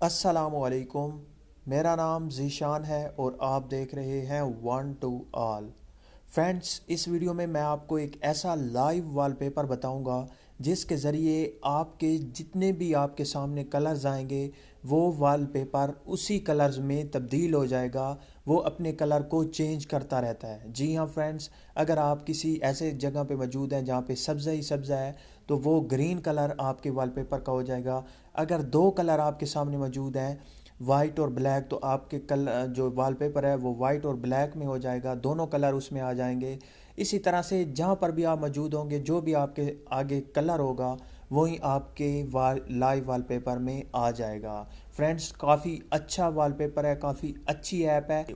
अस्सलामुअलैकुम। मेरा नाम ज़ीशान है और आप देख रहे हैं वन टू ऑल। फ्रेंड्स, इस वीडियो में मैं आपको एक ऐसा लाइव वॉलपेपर बताऊंगा जिसके ज़रिए आपके जितने भी आपके सामने कलर्स आएंगे वो वॉलपेपर उसी कलर्स में तब्दील हो जाएगा। वो अपने कलर को चेंज करता रहता है। जी हाँ फ्रेंड्स, अगर आप किसी ऐसे जगह पे मौजूद हैं जहाँ पे सब्ज़ा ही सब्ज़ा है तो वो ग्रीन कलर आपके वॉलपेपर का हो जाएगा। अगर दो कलर आपके सामने मौजूद हैं, वाइट और ब्लैक, तो आपके जो वॉलपेपर है वो वाइट और ब्लैक में हो जाएगा, दोनों कलर उसमें आ जाएंगे। इसी तरह से जहाँ पर भी आप मौजूद होंगे, जो भी आपके आगे कलर होगा वही आपके लाइव वॉलपेपर में आ जाएगा। फ्रेंड्स, काफ़ी अच्छा वॉलपेपर है, काफ़ी अच्छी ऐप है।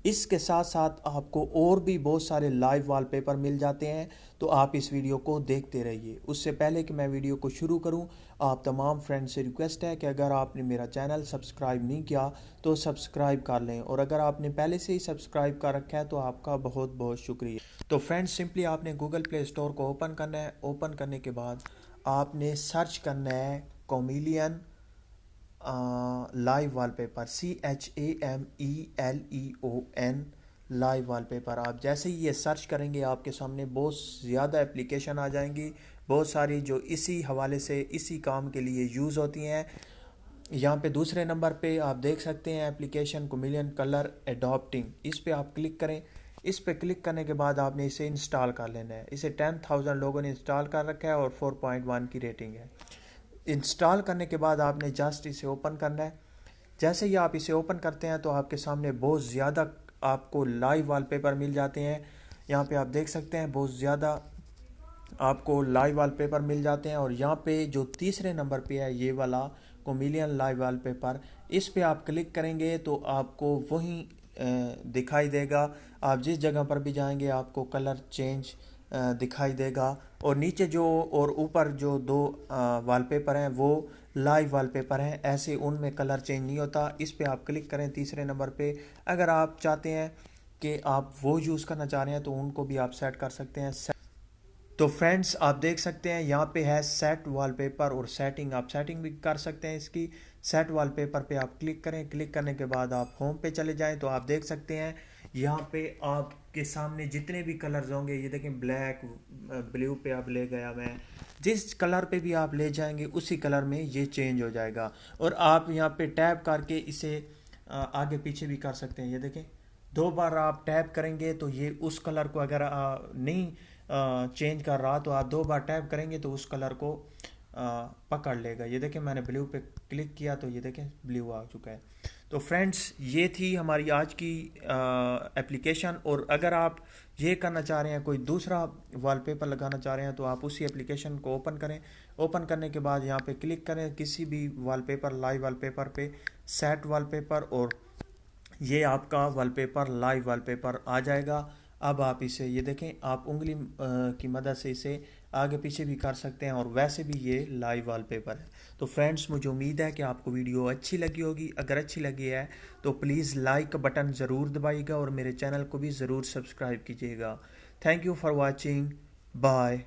इसके साथ साथ आपको और भी बहुत सारे लाइव वॉलपेपर मिल जाते हैं, तो आप इस वीडियो को देखते रहिए। उससे पहले कि मैं वीडियो को शुरू करूं, आप तमाम फ्रेंड्स से रिक्वेस्ट है कि अगर आपने मेरा चैनल सब्सक्राइब नहीं किया तो सब्सक्राइब कर लें, और अगर आपने पहले से ही सब्सक्राइब कर रखा है तो आपका बहुत बहुत शुक्रिया। तो फ्रेंड्स, सिंपली आपने गूगल प्ले स्टोर को ओपन करना है। ओपन करने के बाद आपने सर्च करना है chameleon live wallpaper, CHAMELEON live wallpaper. आप जैसे ही ये सर्च करेंगे आपके सामने बहुत ज़्यादा एप्लीकेशन आ जाएंगी, बहुत सारी, जो इसी हवाले से इसी काम के लिए यूज़ होती हैं। यहाँ पे दूसरे नंबर पे आप देख सकते हैं एप्लीकेशन कोमिलियन कलर एडॉप्टिंग। इस पे आप क्लिक करें। इस पे क्लिक करने के बाद आपने इसे इंस्टॉल कर लेना है। इसे 10,000 लोगों ने इंस्टॉल कर रखा है और 4.1 की रेटिंग है। इंस्टॉल करने के बाद आपने जस्ट इसे ओपन करना है। जैसे ही आप इसे ओपन करते हैं तो आपके सामने बहुत ज़्यादा आपको लाइव वॉलपेपर मिल जाते हैं। यहाँ पे आप देख सकते हैं बहुत ज़्यादा आपको लाइव वॉलपेपर मिल जाते हैं। और यहाँ पे जो तीसरे नंबर पे है ये वाला कोमिलियन लाइव वॉलपेपर, इस पे आप क्लिक करेंगे तो आपको वही दिखाई देगा। आप जिस जगह पर भी जाएंगे आपको कलर चेंज दिखाई देगा। और नीचे जो और ऊपर जो दो वॉलपेपर हैं वो लाइव वॉलपेपर हैं, ऐसे उनमें कलर चेंज नहीं होता। इस पे आप क्लिक करें तीसरे नंबर पे। अगर आप चाहते हैं कि आप वो यूज़ करना चाह रहे हैं तो उनको भी आप सेट कर सकते हैं। तो फ्रेंड्स, आप देख सकते हैं यहाँ पे है सेट वॉलपेपर और सेटिंग। आप सेटिंग भी कर सकते हैं इसकी। सेट वॉलपेपर पे आप क्लिक करें। क्लिक करने के बाद आप होम पे चले जाएं तो आप देख सकते हैं यहाँ पे आपके सामने जितने भी कलर्स होंगे, ये देखें ब्लैक, ब्लू पे आप ले गया मैं, जिस कलर पे भी आप ले जाएंगे उसी कलर में ये चेंज हो जाएगा। और आप यहाँ पे टैप करके इसे आगे पीछे भी कर सकते हैं। ये देखें, दो बार आप टैप करेंगे तो ये उस कलर को अगर नहीं चेंज कर रहा तो आप दो बार टैप करेंगे तो उस कलर को पकड़ लेगा। ये देखें, मैंने ब्लू पे क्लिक किया तो ये देखें ब्लू आ चुका है। तो फ्रेंड्स, ये थी हमारी आज की एप्लीकेशन। और अगर आप ये करना चाह रहे हैं, कोई दूसरा वॉलपेपर लगाना चाह रहे हैं, तो आप उसी एप्लीकेशन को ओपन करें। ओपन करने के बाद यहाँ पे क्लिक करें किसी भी वॉलपेपर, लाइव वॉलपेपर पे, सेट वॉलपेपर, और ये आपका वॉलपेपर लाइव वॉलपेपर आ जाएगा। अब आप इसे, ये देखें, आप उंगली की मदद से इसे आगे पीछे भी कर सकते हैं, और वैसे भी ये लाइव वॉलपेपर है। तो फ्रेंड्स, मुझे उम्मीद है कि आपको वीडियो अच्छी लगी होगी। अगर अच्छी लगी है तो प्लीज़ लाइक का बटन ज़रूर दबाइएगा और मेरे चैनल को भी ज़रूर सब्सक्राइब कीजिएगा। Thank you for watching. Bye.